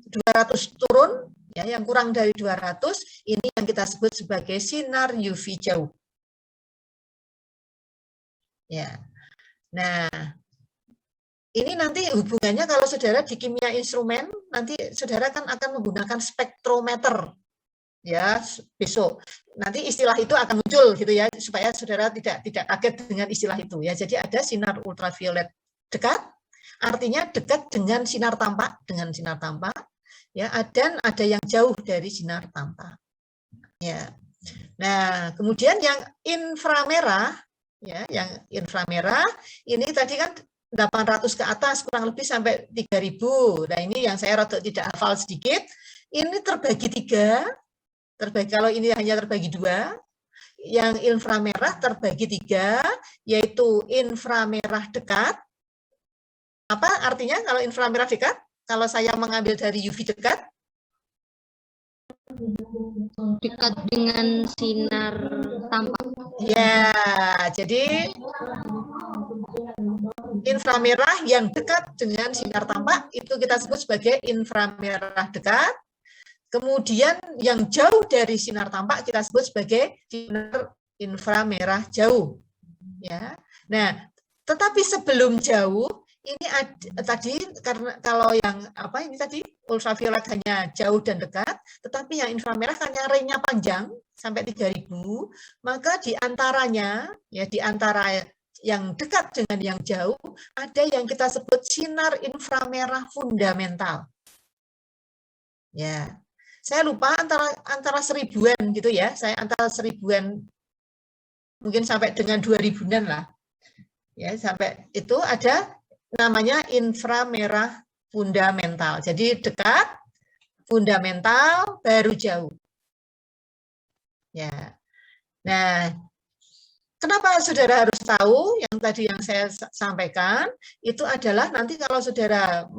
200 turun, ya, yang kurang dari 200, ini yang kita sebut sebagai sinar UV jauh. Ya. Nah, ini nanti hubungannya kalau saudara di kimia instrumen, nanti saudara kan akan menggunakan spektrometer. Ya, besok nanti istilah itu akan muncul gitu ya, supaya saudara tidak kaget dengan istilah itu ya. Jadi ada sinar ultraviolet dekat, artinya dekat dengan sinar tampak, ya, dan ada yang jauh dari sinar tampak. Ya. Nah, kemudian yang inframerah, ya, yang inframerah ini tadi kan 800 ke atas kurang lebih sampai 3000. Nah, ini yang saya rada tidak hafal sedikit. Ini terbagi 3. Kalau ini hanya terbagi 2, yang inframerah terbagi 3, yaitu inframerah dekat. Apa artinya kalau inframerah dekat? Kalau saya mengambil dari UV dekat? Dekat dengan sinar tampak. Ya, jadi inframerah yang dekat dengan sinar tampak itu kita sebut sebagai inframerah dekat. Kemudian yang jauh dari sinar tampak kita sebut sebagai sinar inframerah jauh. Ya. Nah, tetapi sebelum jauh ini tadi karena kalau yang ini tadi ultraviolet hanya jauh dan dekat, tetapi yang inframerah hanya range-nya panjang sampai 3000, maka di antaranya ya di antara yang dekat dengan yang jauh ada yang kita sebut sinar inframerah fundamental. Ya. Saya lupa antara 1000-an gitu ya. Saya antara 1000-an mungkin sampai dengan 2000-an lah. Ya, sampai itu ada namanya inframerah fundamental. Jadi dekat, fundamental, baru jauh. Ya. Nah, kenapa saudara harus tahu yang tadi yang saya sampaikan itu adalah nanti kalau saudara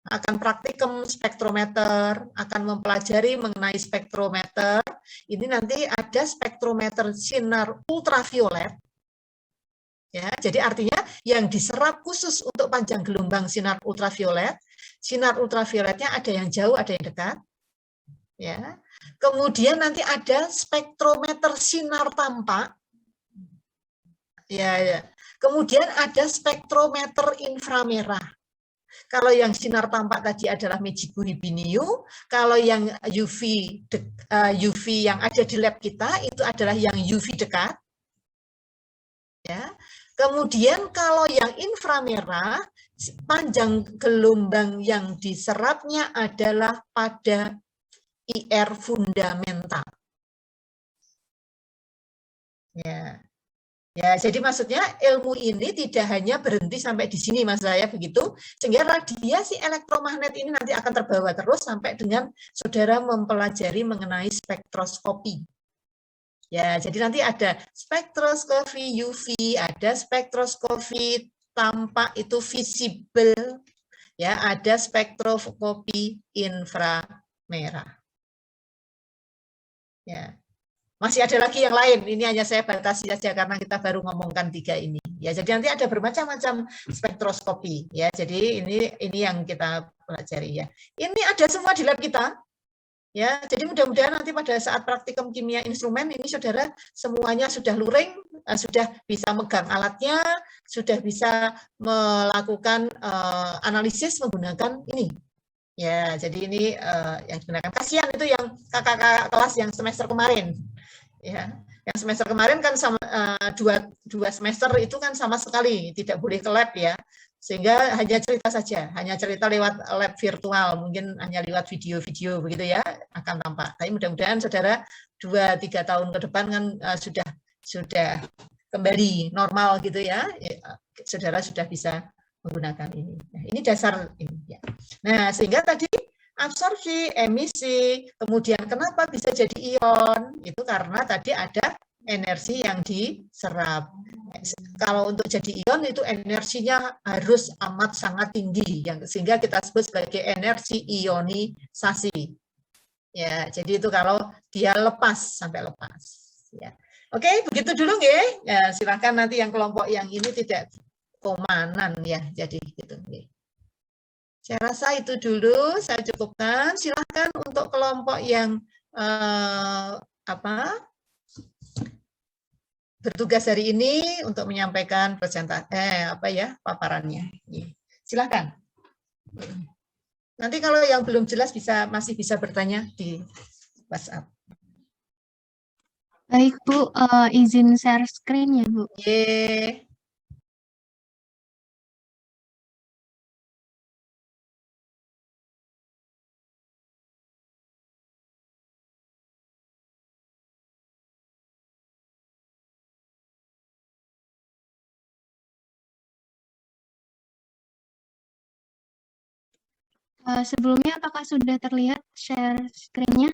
akan praktikum spektrometer, akan mempelajari mengenai spektrometer. Ini nanti ada spektrometer sinar ultraviolet. Ya, jadi artinya yang diserap khusus untuk panjang gelombang sinar ultraviolet. Sinar ultravioletnya ada yang jauh, ada yang dekat. Ya. Kemudian nanti ada spektrometer sinar tampak. Ya. Kemudian ada spektrometer inframerah. Kalau yang sinar tampak tadi adalah Megibuni-Biniu, kalau yang UV yang ada di lab kita itu adalah yang UV dekat. Ya. Kemudian kalau yang inframerah, panjang gelombang yang diserapnya adalah pada IR fundamental. Ya. Ya, jadi maksudnya ilmu ini tidak hanya berhenti sampai di sini, Mas saya begitu, sehingga radiasi elektromagnet ini nanti akan terbawa terus sampai dengan saudara mempelajari mengenai spektroskopi. Ya, jadi nanti ada spektroskopi UV, ada spektroskopi tampak itu visible, ya, ada spektroskopi inframerah. Ya. Masih ada lagi yang lain, ini hanya saya batasi saja karena kita baru ngomongkan 3 ini. Ya, jadi nanti ada bermacam-macam spektroskopi. Ya, jadi ini yang kita pelajari ya. Ini ada semua di lab kita. Ya, jadi mudah-mudahan nanti pada saat praktikum kimia instrumen ini saudara semuanya sudah luring, sudah bisa megang alatnya, sudah bisa melakukan analisis menggunakan ini. Ya, jadi ini yang digunakan. Kasihan itu yang kakak-kakak kelas yang semester kemarin. Ya, yang semester kemarin kan sama dua semester itu kan sama sekali tidak boleh ke lab ya, sehingga hanya cerita saja, hanya cerita lewat lab virtual, mungkin hanya lewat video-video begitu ya akan tampak. Tapi mudah-mudahan saudara 2-3 tahun ke depan kan sudah kembali normal gitu ya, saudara sudah bisa menggunakan ini. Nah, ini dasar ini ya. Nah, sehingga tadi absorpsi, emisi, kemudian kenapa bisa jadi ion? Itu karena tadi ada energi yang diserap. Kalau untuk jadi ion itu energinya harus amat sangat tinggi, sehingga kita sebut sebagai energi ionisasi. Ya, jadi itu kalau dia sampai lepas. Ya. Oke, begitu dulu nggih. Ya, silakan nanti yang kelompok yang ini tidak komanan ya, jadi gitu. Saya rasa itu dulu saya cukupkan. Silahkan untuk kelompok yang bertugas hari ini untuk menyampaikan paparannya. Silahkan. Nanti kalau yang belum jelas masih bisa bertanya di WhatsApp. Baik Bu, izin share screen ya Bu. Ye. Sebelumnya apakah sudah terlihat share screen-nya?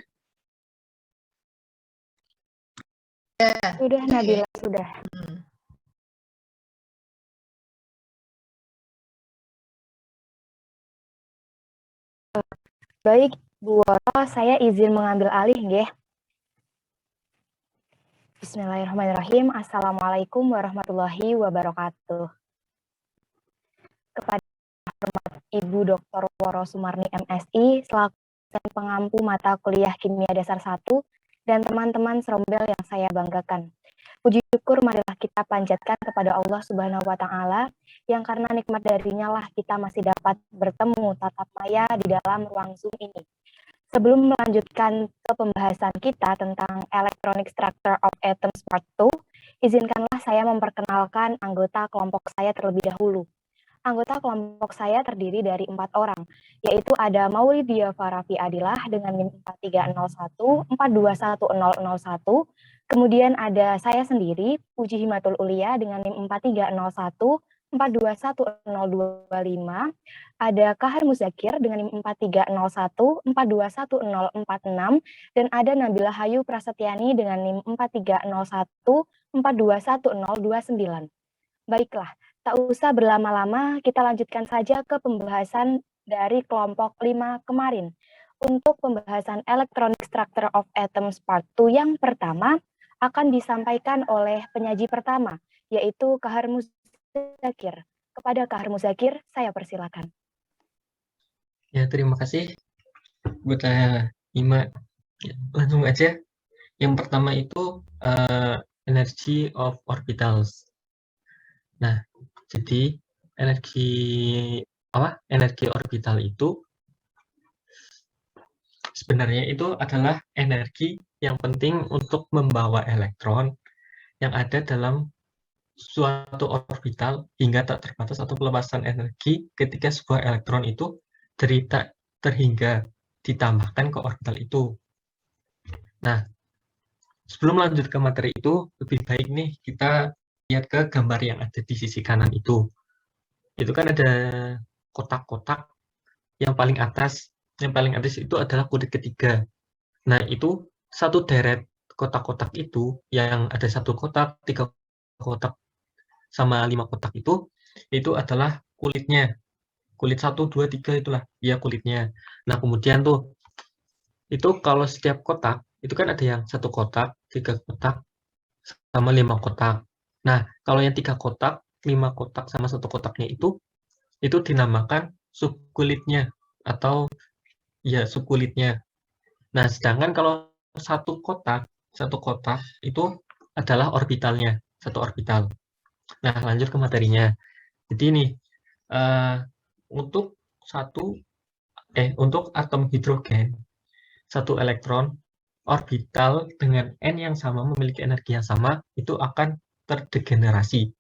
Ya, sudah Nabila, sudah. Baik, Bu Woro, saya izin mengambil alih, nggih. Bismillahirrahmanirrahim. Assalamualaikum warahmatullahi wabarakatuh. Kepada Ibu Dr. Woro Sumarni MSI, selaku pengampu mata kuliah Kimia Dasar 1, dan teman-teman serombel yang saya banggakan. Puji syukur marilah kita panjatkan kepada Allah Subhanahu wa Ta'ala, yang karena nikmat darinya lah kita masih dapat bertemu tatap maya di dalam ruang Zoom ini. Sebelum melanjutkan ke pembahasan kita tentang Electronic Structure of Atoms Part 2, izinkanlah saya memperkenalkan anggota kelompok saya terlebih dahulu. Anggota kelompok saya terdiri dari 4 orang, yaitu ada Maulidia Farafi Adilah dengan NIM 4301, 421001, kemudian ada saya sendiri, Puji Himatul Ulia dengan NIM 4301, 421025, ada Kahar Muzakir dengan NIM 4301, 421046, dan ada Nabila Hayu Prasetyani dengan NIM 4301, 421029. Baiklah, tak usah berlama-lama, kita lanjutkan saja ke pembahasan dari kelompok 5 kemarin. Untuk pembahasan Electronic Structure of Atoms Part 2 yang pertama akan disampaikan oleh penyaji pertama, yaitu Kahar Muzakir. Kepada Kahar Muzakir, saya persilakan. Ya, terima kasih buat Ima. Langsung aja. Yang pertama itu energy of orbitals. Nah, jadi energi orbital itu sebenarnya itu adalah energi yang penting untuk membawa elektron yang ada dalam suatu orbital hingga tak terbatas atau pelepasan energi ketika sebuah elektron itu dari tak terhingga ditambahkan ke orbital itu. Nah, sebelum lanjut ke materi itu, lebih baik nih kita lihat ke gambar yang ada di sisi kanan itu. Itu kan ada kotak-kotak yang paling atas itu adalah kulit ketiga. Nah, itu satu deret kotak-kotak itu yang ada 1 kotak, 3 kotak, sama 5 kotak itu adalah kulitnya. Kulit 1, 2, 3 itulah ya kulitnya. Nah, kemudian tuh itu kalau setiap kotak itu kan ada yang 1 kotak, 3 kotak, sama 5 kotak. Nah, kalau yang 3 kotak, 5 kotak sama 1 kotaknya itu dinamakan subkulitnya atau ya subkulitnya. Nah, sedangkan kalau 1 kotak itu adalah orbitalnya, 1 orbital. Nah, lanjut ke materinya. Jadi ini untuk atom hidrogen, 1 elektron orbital dengan N yang sama memiliki energi yang sama itu akan terdegenerasi.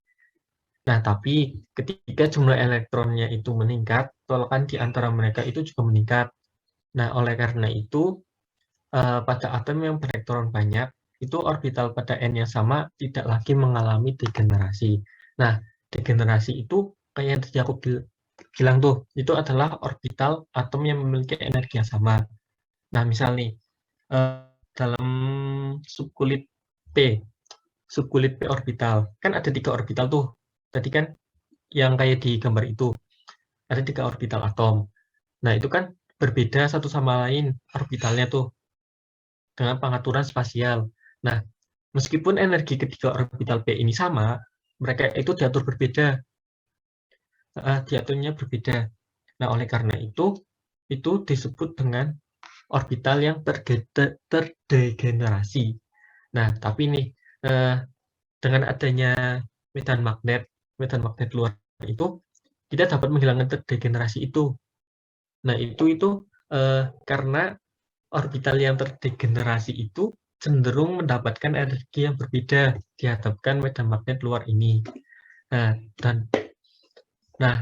Nah, tapi ketika jumlah elektronnya itu meningkat, tolakan di antara mereka itu juga meningkat. Nah, oleh karena itu, pada atom yang berelektron banyak, itu orbital pada N yang sama tidak lagi mengalami degenerasi. Nah, degenerasi itu kayak yang tadi aku bilang tuh, itu adalah orbital atom yang memiliki energi yang sama. Nah, misal nih, dalam subkulit P orbital, kan ada 3 orbital tuh. Tadi kan yang kayak di gambar itu, ada 3 orbital atom. Nah, itu kan berbeda satu sama lain orbitalnya tuh, dengan pengaturan spasial. Nah, meskipun energi ketiga orbital P ini sama, mereka itu diatur berbeda. Diaturnya berbeda. Nah, oleh karena itu disebut dengan orbital yang terdegenerasi. Nah, tapi nih, dengan adanya medan magnet luar itu, kita dapat menghilangkan terdegenerasi itu. Nah, itu karena orbital yang terdegenerasi itu cenderung mendapatkan energi yang berbeda dihadapkan medan magnet luar ini. Nah,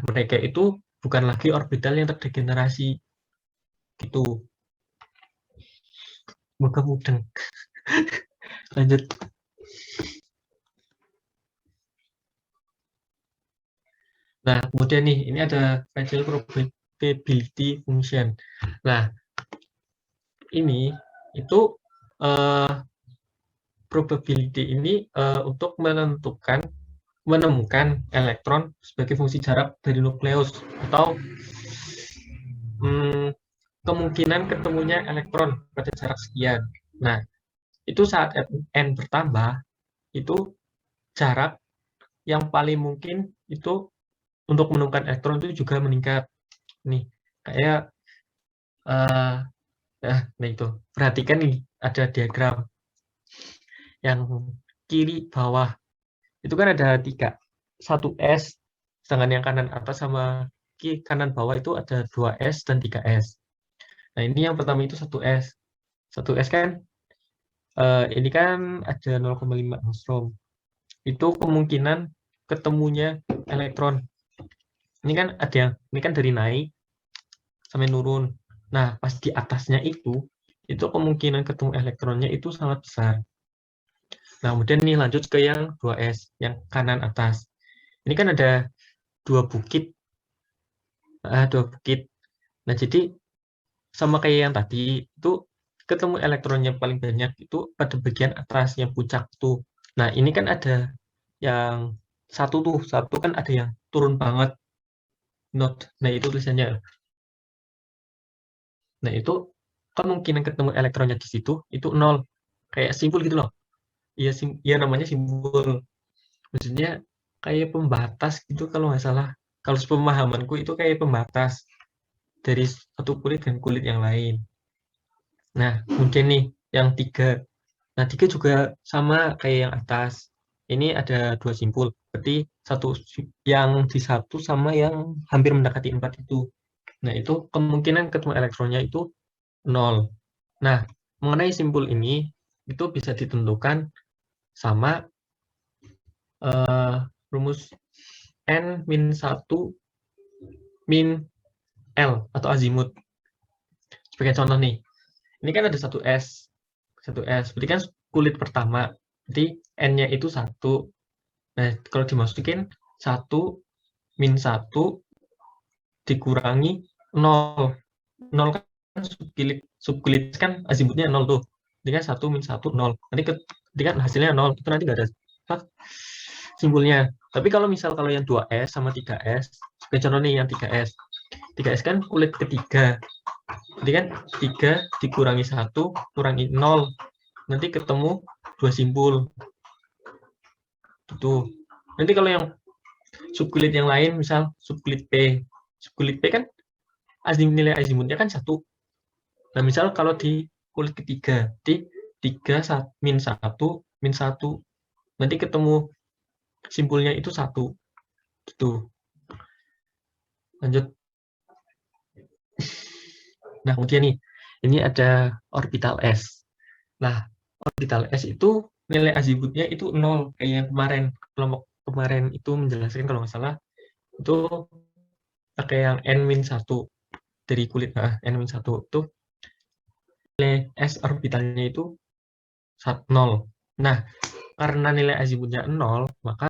mereka itu bukan lagi orbital yang terdegenerasi. Gitu. Moga mudeng. Lanjut. Nah, kemudian nih, ini ada fragile probability function. Nah, ini itu probability ini untuk menemukan elektron sebagai fungsi jarak dari nukleus atau kemungkinan ketemunya elektron pada jarak sekian. Nah, itu saat n bertambah, itu jarak yang paling mungkin itu untuk menemukan elektron itu juga meningkat. Nih, kayak nah itu. Perhatikan nih, ada diagram yang kiri bawah. Itu kan ada 3. 1S, sedangkan yang kanan atas sama kanan bawah itu ada 2S dan 3S. Nah, ini yang pertama itu 1S. 1S kan, ini kan ada 0,5 angstrom. Itu kemungkinan ketemunya elektron. Ini kan ini kan dari naik sampai nurun. Nah, pas di atasnya itu kemungkinan ketemu elektronnya itu sangat besar. Nah, kemudian nih lanjut ke yang 2S, yang kanan atas. Ini kan ada 2 bukit. Nah, jadi sama kayak yang tadi, itu ketemu elektronnya paling banyak itu pada bagian atas, yang puncak tuh. Nah, ini kan ada yang satu kan ada yang turun banget. Nah, itu tulisannya. Nah, itu kemungkinan ketemu elektronnya di situ itu 0. Kayak simpul gitu loh. Iya namanya simpul. Maksudnya kayak pembatas gitu kalau nggak salah. Kalau sepemahamanku itu kayak pembatas dari satu kulit dan kulit yang lain. Nah, kemudian nih yang 3. Nah, 3 juga sama kayak yang atas. Ini ada 2 simpul. Berarti yang di 1 sama yang hampir mendekati 4 itu. Nah, itu kemungkinan ketemu elektronnya itu 0. Nah, mengenai simpul ini, itu bisa ditentukan sama rumus N-1 min L atau azimut. Sebagai contoh nih, ini kan ada 1S. Berarti kan kulit pertama. Berarti N-nya itu 1. Nah, kalau dimasukin 1 min 1 dikurangi 0. 0 kan subkulit kan azimutnya 0 tuh. Jadi kan 1 min 1, 0. Nanti kan hasilnya 0. Itu nanti nggak ada simpulnya. Tapi kalau yang 2S sama 3S, sebagai contoh nih yang 3S. 3S kan kulit ketiga. Jadi kan 3 dikurangi 1, kurangi 0. Nanti ketemu 2 simpul. Gitu. Nanti kalau yang subkulit yang lain, misal subkulit P. Subkulit P kan nilai azimutnya kan 1. Nah, misal kalau di kulit ketiga, di 3 min 1, min 1. Nanti ketemu simpulnya itu 1. Gitu. Lanjut. Nah, kemudian nih, ini ada orbital S. Nah, orbital S itu nilai azimutnya itu 0. Kayak yang kemarin, kelompok kemarin itu menjelaskan kalau nggak salah, itu pakai yang N-1 dari kulit. N-1 itu nilai S orbitalnya itu 0. Nah, karena nilai azimutnya 0, maka